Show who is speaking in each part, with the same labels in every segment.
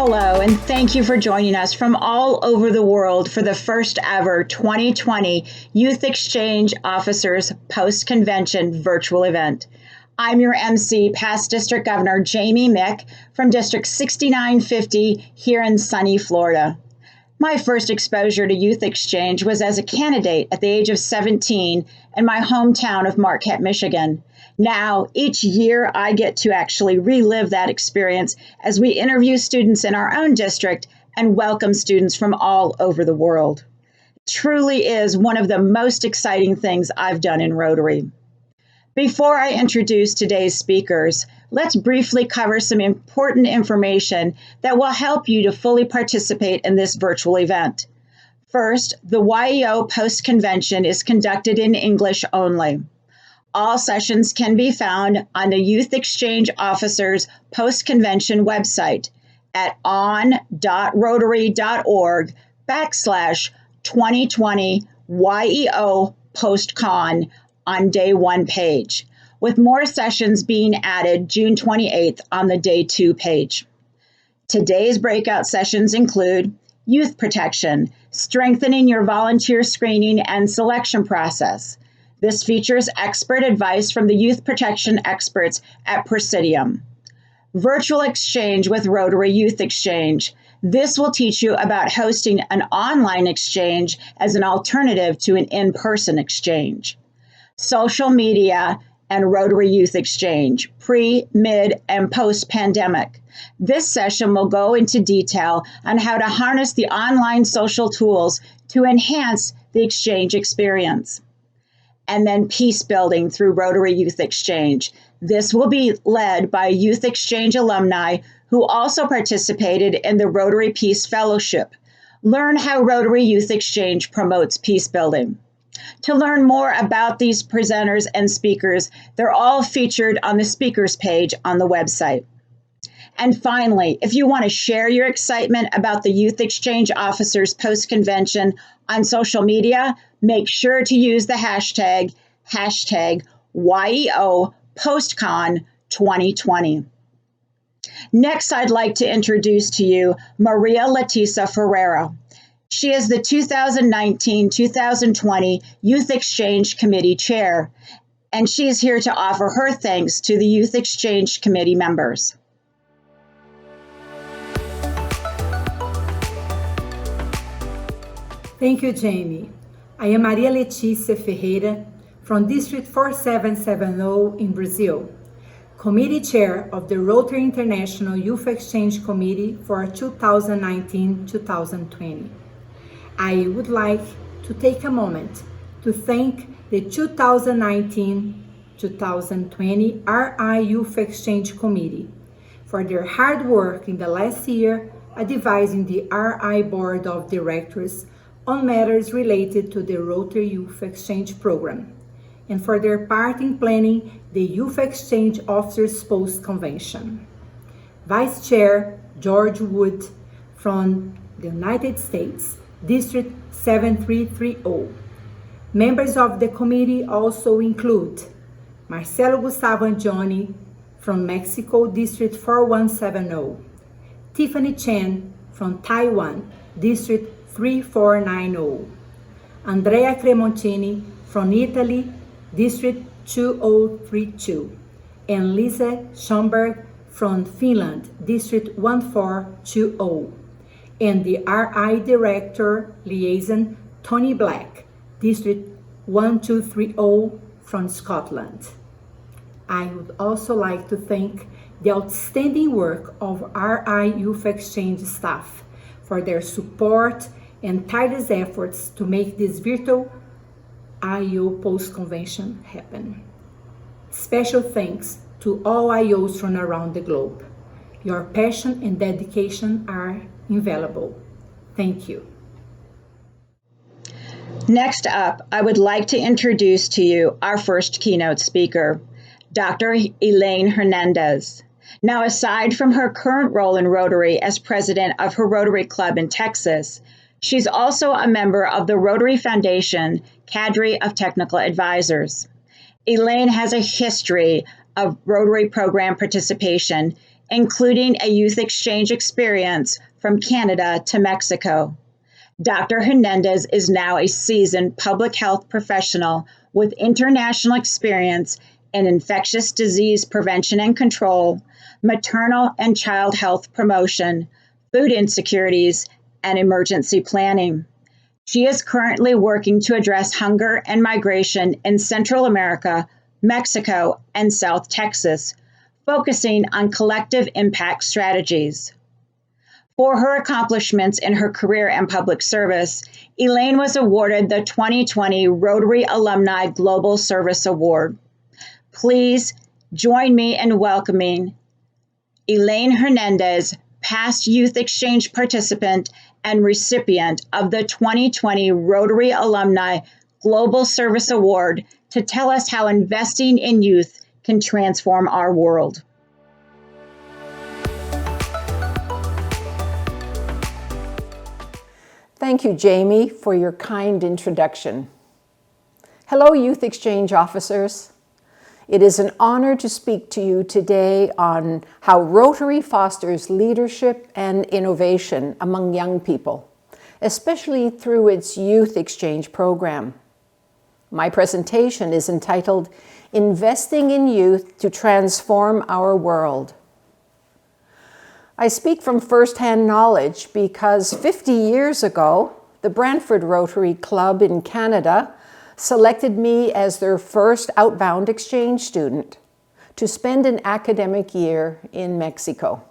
Speaker 1: Hello, and thank you for joining us from all over the world for the first ever 2020 Youth Exchange Officers Post-Convention virtual event. I'm your MC, past District Governor Jamie Mick from District 6950 here in sunny Florida. My first exposure to Youth Exchange was as a candidate at the age of 17 in my hometown of Marquette, Michigan. Now, each year, I get to actually relive that experience as we interview students in our own district and welcome students from all over the world. It truly is one of the most exciting things I've done in Rotary. Before I introduce today's speakers, let's briefly cover some important information that will help you to fully participate in this virtual event. First, the YEO post-convention is conducted in English only. All sessions can be found on the Youth Exchange Officers Post-Convention website at on.rotary.org/2020 YEO Postcon on Day 1 page, with more sessions being added June 28th on the Day 2 page. Today's breakout sessions include Youth Protection, strengthening your volunteer screening and selection process. This features expert advice from the youth protection experts at Presidium. Virtual Exchange with Rotary Youth Exchange. This will teach you about hosting an online exchange as an alternative to an in-person exchange. Social media and Rotary Youth Exchange, pre, mid, and post-pandemic. This session will go into detail on how to harness the online social tools to enhance the exchange experience. And then peace building through Rotary Youth Exchange. This will be led by Youth Exchange alumni who also participated in the Rotary Peace Fellowship. Learn how Rotary Youth Exchange promotes peace building. To learn more about these presenters and speakers, they're all featured on the speakers page on the website. And finally, if you want to share your excitement about the Youth Exchange Officers Post-Convention on social media, make sure to use the hashtag YEO Postcon 2020. Next, I'd like to introduce to you Maria Letisa Ferreira. She is the 2019-2020 Youth Exchange Committee Chair, and she is here to offer her thanks to the Youth Exchange Committee members.
Speaker 2: Thank you, Jamie. I am Maria Letícia Ferreira from District 4770 in Brazil, Committee Chair of the Rotary International Youth Exchange Committee for 2019-2020. I would like to take a moment to thank the 2019-2020 RI Youth Exchange Committee for their hard work in the last year advising the RI Board of Directors on matters related to the Rotary Youth Exchange Program, and for their part in planning the Youth Exchange Officers Post-Convention. Vice Chair George Wood from the United States, District 7330. Members of the committee also include Marcelo Gustavo Angioni from Mexico, District 4170, Tiffany Chen from Taiwan, District 3490, Andrea Cremontini from Italy, District 2032, and Lisa Schomburg from Finland, District 1420, and the RI Director Liaison Tony Black, District 1230 from Scotland. I would also like to thank the outstanding work of RI Youth Exchange staff for their support and tireless efforts to make this virtual YEO post-convention happen. Special thanks to all YEOs from around the globe. Your passion and dedication are invaluable. Thank you.
Speaker 1: Next up, I would like to introduce to you our first keynote speaker, Dr. Elaine Hernandez. Now, aside from her current role in Rotary as president of her Rotary Club in Texas, she's also a member of the Rotary Foundation Cadre of Technical Advisors. Elaine has a history of Rotary program participation including a youth exchange experience from Canada to Mexico. Dr. Hernandez is now a seasoned public health professional with international experience in infectious disease prevention and control, maternal and child health promotion, food insecurities, and emergency planning. She is currently working to address hunger and migration in Central America, Mexico, and South Texas, focusing on collective impact strategies. For her accomplishments in her career and public service, Elaine was awarded the 2020 Rotary Alumni Global Service Award. Please join me in welcoming Elaine Hernandez, past youth exchange participant and recipient of the 2020 Rotary Alumni Global Service Award, to tell us how investing in youth can transform our world.
Speaker 3: Thank you, Jamie, for your kind introduction. Hello, Youth Exchange officers. It is an honor to speak to you today on how Rotary fosters leadership and innovation among young people, especially through its Youth Exchange program. My presentation is entitled, Investing in Youth to Transform Our World. I speak from firsthand knowledge because 50 years ago, the Brantford Rotary Club in Canada selected me as their first outbound exchange student to spend an academic year in Mexico.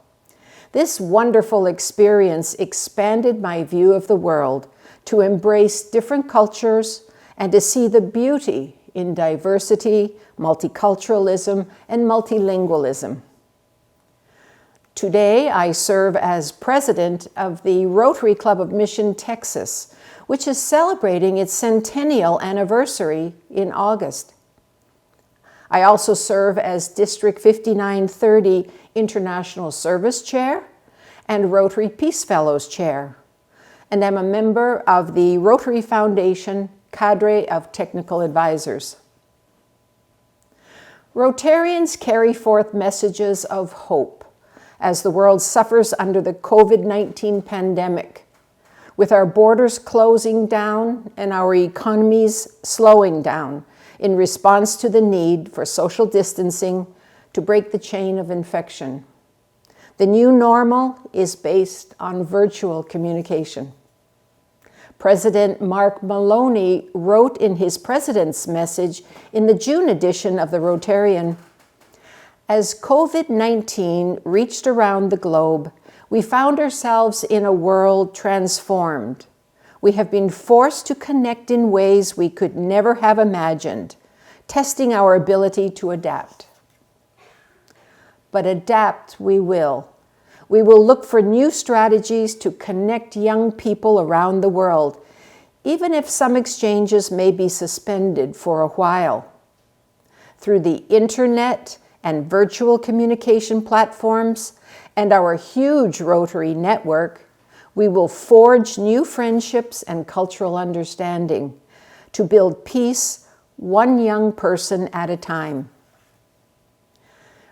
Speaker 3: This wonderful experience expanded my view of the world to embrace different cultures and to see the beauty in diversity, multiculturalism, and multilingualism. Today, I serve as president of the Rotary Club of Mission, Texas, which is celebrating its centennial anniversary in August. I also serve as District 5930 International Service Chair and Rotary Peace Fellows Chair, and I'm a member of the Rotary Foundation cadre of technical advisors. Rotarians carry forth messages of hope as the world suffers under the COVID-19 pandemic, with our borders closing down and our economies slowing down in response to the need for social distancing to break the chain of infection. The new normal is based on virtual communication. President Mark Maloney wrote in his President's Message in the June edition of the Rotarian, as COVID-19 reached around the globe, we found ourselves in a world transformed. We have been forced to connect in ways we could never have imagined, testing our ability to adapt. But adapt we will. We will look for new strategies to connect young people around the world, even if some exchanges may be suspended for a while. Through the internet and virtual communication platforms and our huge Rotary network, we will forge new friendships and cultural understanding to build peace one young person at a time.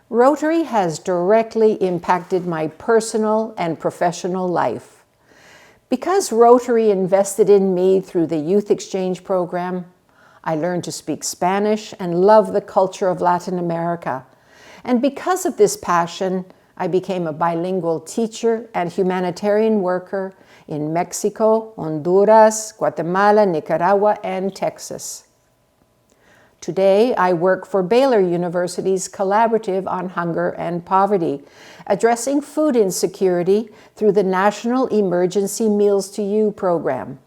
Speaker 3: Rotary has directly impacted my personal and professional life. Because Rotary invested in me through the Youth Exchange program, I learned to speak Spanish and love the culture of Latin America. And because of this passion, I became a bilingual teacher and humanitarian worker in Mexico, Honduras, Guatemala, Nicaragua, and Texas. Today, I work for Baylor University's Collaborative on Hunger and Poverty, addressing food insecurity through the National Emergency Meals to You program,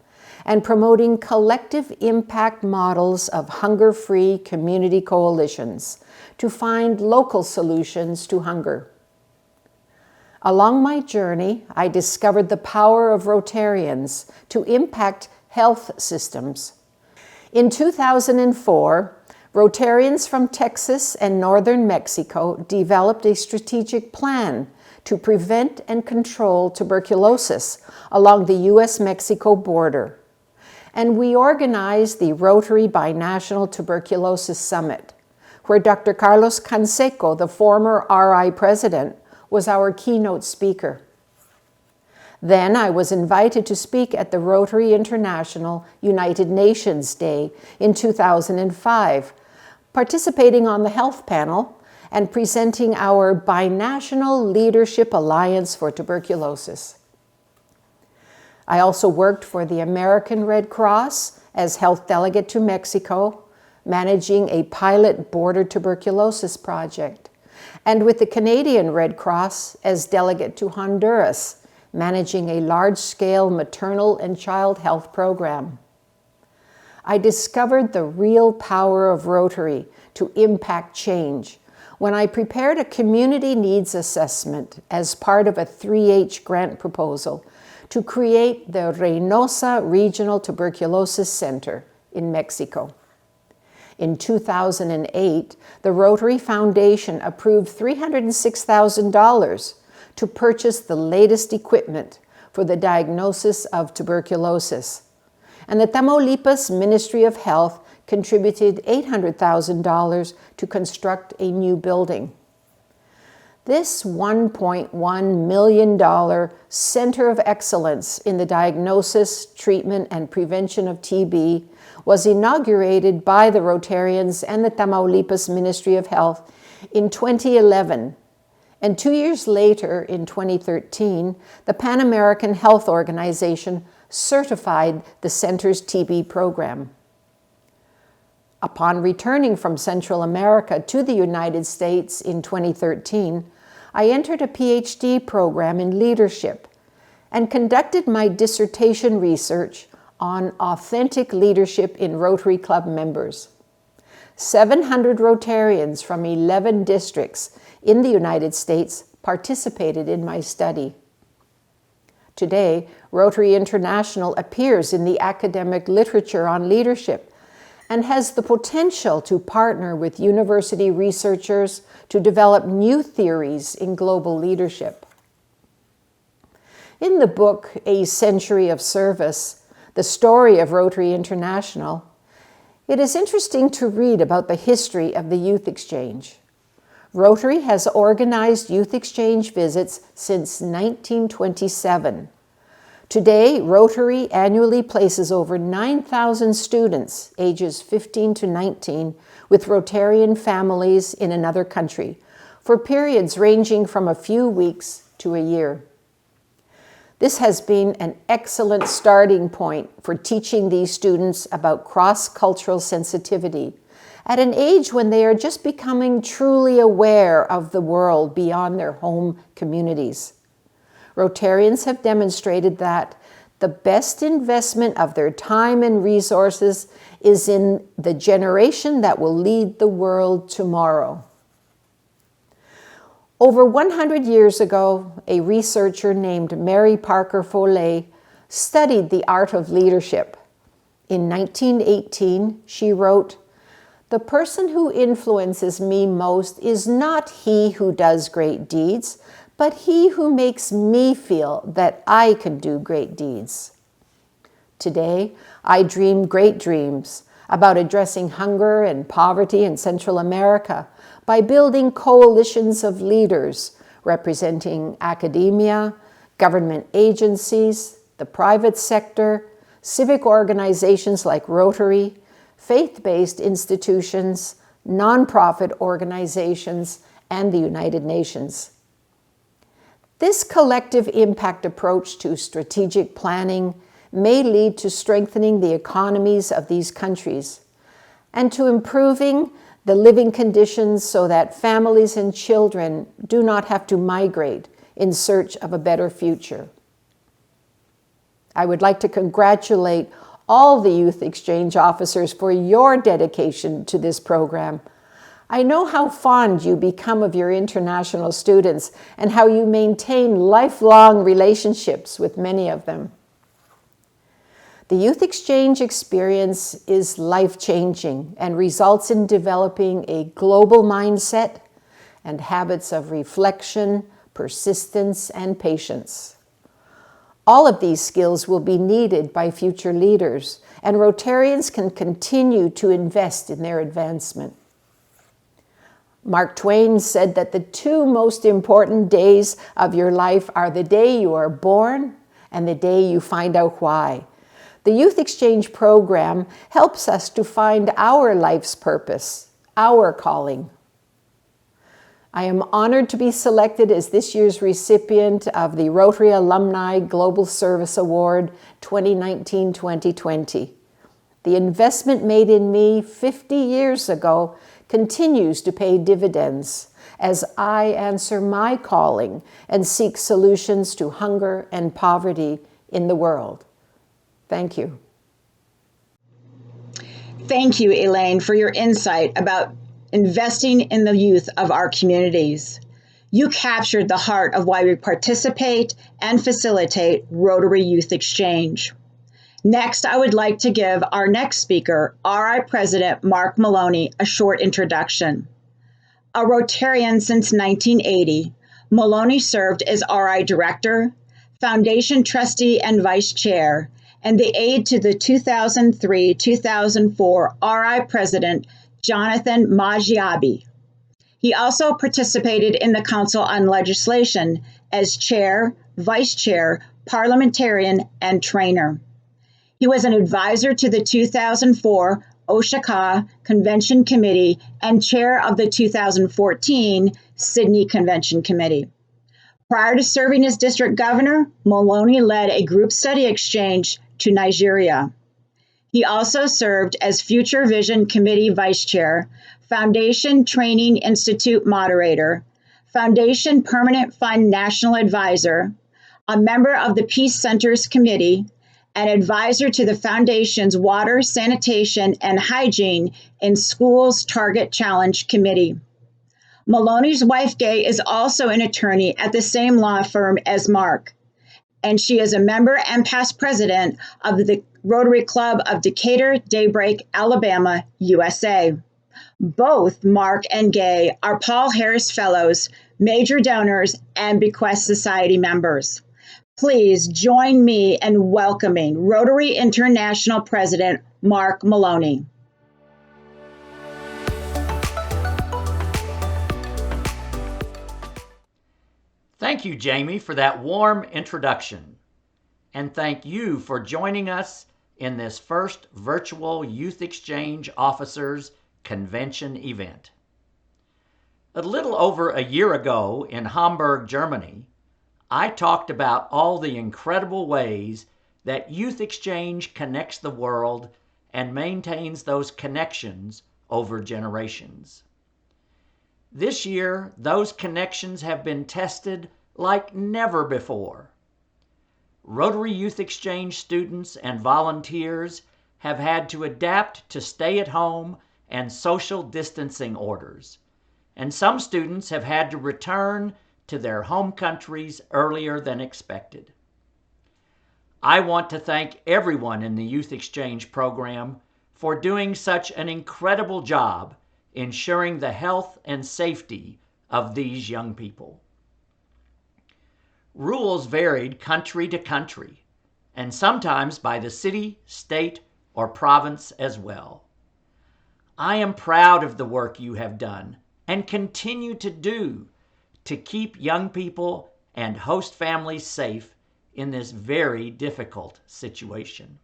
Speaker 3: and promoting collective impact models of hunger-free community coalitions to find local solutions to hunger. Along my journey, I discovered the power of Rotarians to impact health systems. In 2004, Rotarians from Texas and northern Mexico developed a strategic plan to prevent and control tuberculosis along the U.S.-Mexico border. And we organized the Rotary Binational Tuberculosis Summit, where Dr. Carlos Canseco, the former RI president, was our keynote speaker. Then I was invited to speak at the Rotary International United Nations Day in 2005, participating on the health panel and presenting our Binational Leadership Alliance for Tuberculosis. I also worked for the American Red Cross as health delegate to Mexico, managing a pilot border tuberculosis project, and with the Canadian Red Cross as delegate to Honduras, managing a large-scale maternal and child health program. I discovered the real power of Rotary to impact change when I prepared a community needs assessment as part of a 3H grant proposal to create the Reynosa Regional Tuberculosis Center in Mexico. In 2008, the Rotary Foundation approved $306,000 to purchase the latest equipment for the diagnosis of tuberculosis. And the Tamaulipas Ministry of Health contributed $800,000 to construct a new building. This $1.1 million Center of Excellence in the diagnosis, treatment, and prevention of TB was inaugurated by the Rotarians and the Tamaulipas Ministry of Health in 2011. And 2 years later, in 2013, the Pan American Health Organization certified the center's TB program. Upon returning from Central America to the United States in 2013, I entered a PhD program in leadership and conducted my dissertation research on authentic leadership in Rotary Club members. 700 Rotarians from 11 districts in the United States participated in my study. Today, Rotary International appears in the academic literature on leadership and has the potential to partner with university researchers to develop new theories in global leadership. In the book, A Century of Service, the story of Rotary International, it is interesting to read about the history of the Youth Exchange. Rotary has organized youth exchange visits since 1927. Today, Rotary annually places over 9,000 students ages 15 to 19 with Rotarian families in another country for periods ranging from a few weeks to a year. This has been an excellent starting point for teaching these students about cross-cultural sensitivity at an age when they are just becoming truly aware of the world beyond their home communities. Rotarians have demonstrated that the best investment of their time and resources is in the generation that will lead the world tomorrow. Over 100 years ago, a researcher named Mary Parker Foley studied the art of leadership. In 1918, she wrote, "The person who influences me most is not he who does great deeds, but he who makes me feel that I can do great deeds." Today, I dream great dreams about addressing hunger and poverty in Central America by building coalitions of leaders representing academia, government agencies, the private sector, civic organizations like Rotary, faith-based institutions, nonprofit organizations, and the United Nations. This collective impact approach to strategic planning may lead to strengthening the economies of these countries and to improving the living conditions so that families and children do not have to migrate in search of a better future. I would like to congratulate all the youth exchange officers for your dedication to this program. I know how fond you become of your international students and how you maintain lifelong relationships with many of them. The youth exchange experience is life-changing and results in developing a global mindset and habits of reflection, persistence, and patience. All of these skills will be needed by future leaders, and Rotarians can continue to invest in their advancement. Mark Twain said that the two most important days of your life are the day you are born and the day you find out why. The Youth Exchange program helps us to find our life's purpose, our calling. I am honored to be selected as this year's recipient of the Rotary Alumni Global Service Award 2019-2020. The investment made in me 50 years ago continues to pay dividends as I answer my calling and seek solutions to hunger and poverty in the world. Thank you.
Speaker 1: Thank you, Elaine, for your insight about investing in the youth of our communities. You captured the heart of why we participate and facilitate Rotary Youth Exchange. Next, I would like to give our next speaker, RI President Mark Maloney, a short introduction. A Rotarian since 1980, Maloney served as RI Director, Foundation Trustee and Vice Chair, and the aide to the 2003-2004 RI President Jonathan Maggiabi. He also participated in the Council on Legislation as Chair, Vice Chair, Parliamentarian, and Trainer. He was an advisor to the 2004 Oshaka Convention Committee and Chair of the 2014 Sydney Convention Committee. Prior to serving as District Governor, Maloney led a group study exchange to Nigeria. He also served as Future Vision Committee Vice Chair, Foundation Training Institute Moderator, Foundation Permanent Fund National Advisor, a member of the Peace Centers Committee, an advisor to the Foundation's Water, Sanitation, and Hygiene in Schools Target Challenge Committee. Maloney's wife, Gay, is also an attorney at the same law firm as Mark, and she is a member and past president of the Rotary Club of Decatur, Daybreak, Alabama, USA. Both Mark and Gay are Paul Harris Fellows, major donors, and Bequest Society members. Please join me in welcoming Rotary International President Mark Maloney.
Speaker 4: Thank you, Jamie, for that warm introduction. And thank you for joining us in this first virtual Youth Exchange Officers Convention event. A little over a year ago in Hamburg, Germany, I talked about all the incredible ways that Youth Exchange connects the world and maintains those connections over generations. This year, those connections have been tested like never before. Rotary Youth Exchange students and volunteers have had to adapt to stay-at-home and social distancing orders, and some students have had to return to their home countries earlier than expected. I want to thank everyone in the Youth Exchange program for doing such an incredible job ensuring the health and safety of these young people. Rules varied country to country, and sometimes by the city, state, or province as well. I am proud of the work you have done and continue to do to keep young people and host families safe in this very difficult situation.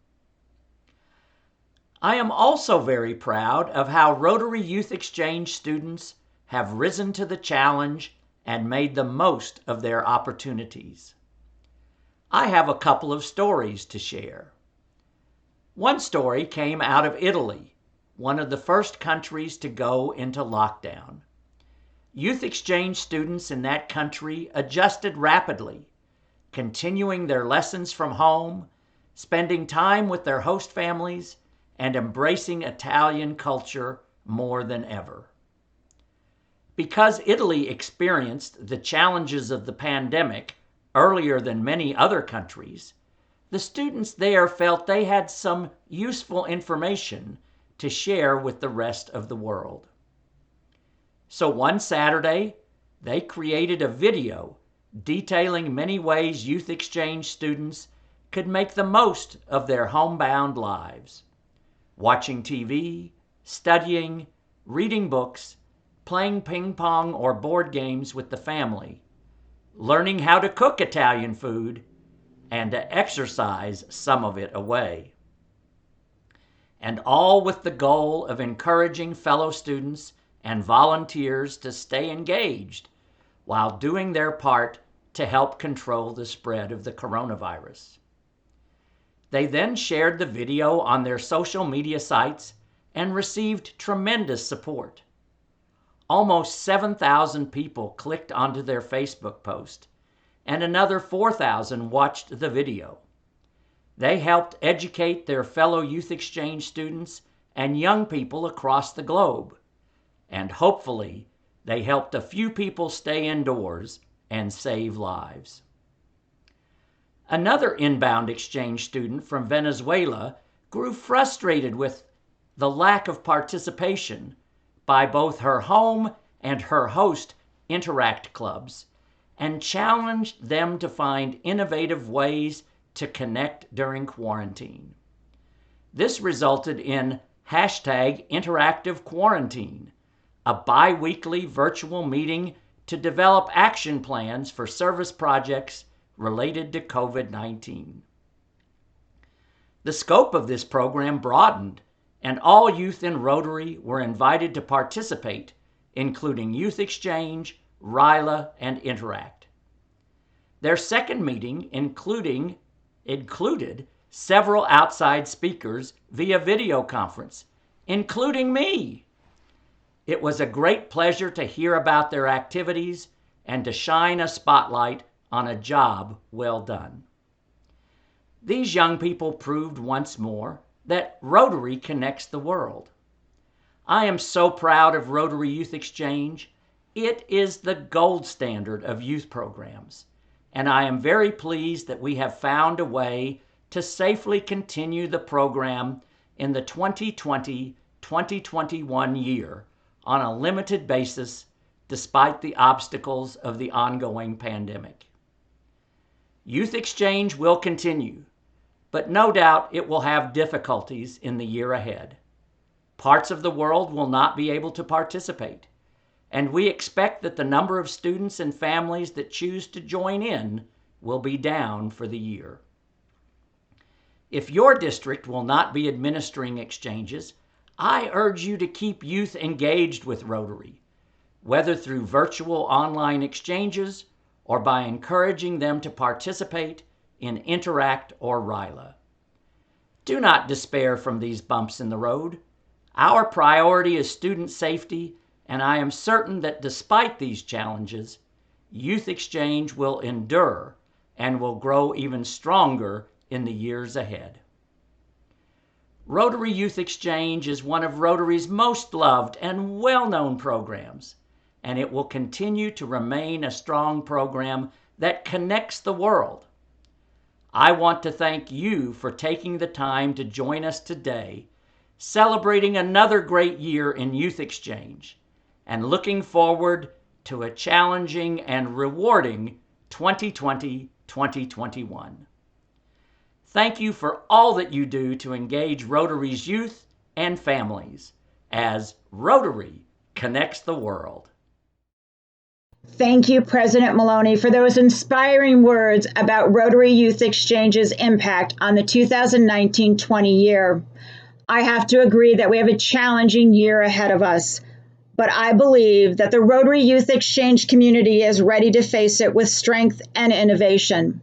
Speaker 4: I am also very proud of how Rotary Youth Exchange students have risen to the challenge and made the most of their opportunities. I have a couple of stories to share. One story came out of Italy, one of the first countries to go into lockdown. Youth Exchange students in that country adjusted rapidly, continuing their lessons from home, spending time with their host families, and embracing Italian culture more than ever. Because Italy experienced the challenges of the pandemic earlier than many other countries, the students there felt they had some useful information to share with the rest of the world. So one Saturday, they created a video detailing many ways Youth Exchange students could make the most of their homebound lives, watching TV, studying, reading books, playing ping pong or board games with the family, learning how to cook Italian food, and to exercise some of it away. And all with the goal of encouraging fellow students and volunteers to stay engaged while doing their part to help control the spread of the coronavirus. They then shared the video on their social media sites and received tremendous support. Almost 7,000 people clicked onto their Facebook post, and another 4,000 watched the video. They helped educate their fellow Youth Exchange students and young people across the globe, and hopefully they helped a few people stay indoors and save lives. Another inbound exchange student from Venezuela grew frustrated with the lack of participation by both her home and her host Interact clubs, and challenged them to find innovative ways to connect during quarantine. This resulted in #InteractiveQuarantine, a bi-weekly virtual meeting to develop action plans for service projects related to COVID-19. The scope of this program broadened, and all youth in Rotary were invited to participate, including Youth Exchange, RYLA, and Interact. Their second meeting included several outside speakers via video conference, including me. It was a great pleasure to hear about their activities and to shine a spotlight on a job well done. These young people proved once more that Rotary connects the world. I am so proud of Rotary Youth Exchange. It is the gold standard of youth programs, and I am very pleased that we have found a way to safely continue the program in the 2020-2021 year on a limited basis despite the obstacles of the ongoing pandemic. Youth Exchange will continue, but no doubt it will have difficulties in the year ahead. Parts of the world will not be able to participate, and we expect that the number of students and families that choose to join in will be down for the year. If your district will not be administering exchanges, I urge you to keep youth engaged with Rotary, whether through virtual online exchanges or by encouraging them to participate in Interact or RYLA. Do not despair from these bumps in the road. Our priority is student safety, and I am certain that despite these challenges, Youth Exchange will endure and will grow even stronger in the years ahead. Rotary Youth Exchange is one of Rotary's most loved and well-known programs, and it will continue to remain a strong program that connects the world. I want to thank you for taking the time to join us today, celebrating another great year in Youth Exchange, and looking forward to a challenging and rewarding 2020-2021. Thank you for all that you do to engage Rotary's youth and families as Rotary connects the world.
Speaker 1: Thank you, President Maloney, for those inspiring words about Rotary Youth Exchange's impact on the 2019-20 year. I have to agree that we have a challenging year ahead of us, but I believe that the Rotary Youth Exchange community is ready to face it with strength and innovation.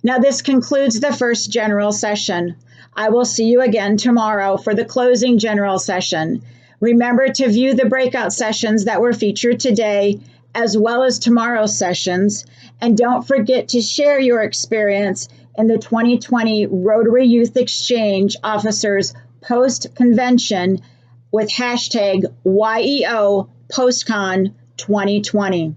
Speaker 1: Now, this concludes the first general session. I will see you again tomorrow for the closing general session. Remember to view the breakout sessions that were featured today, as well as tomorrow's sessions, and don't forget to share your experience in the 2020 Rotary Youth Exchange Officers Post-Convention with hashtag YEO Postcon 2020.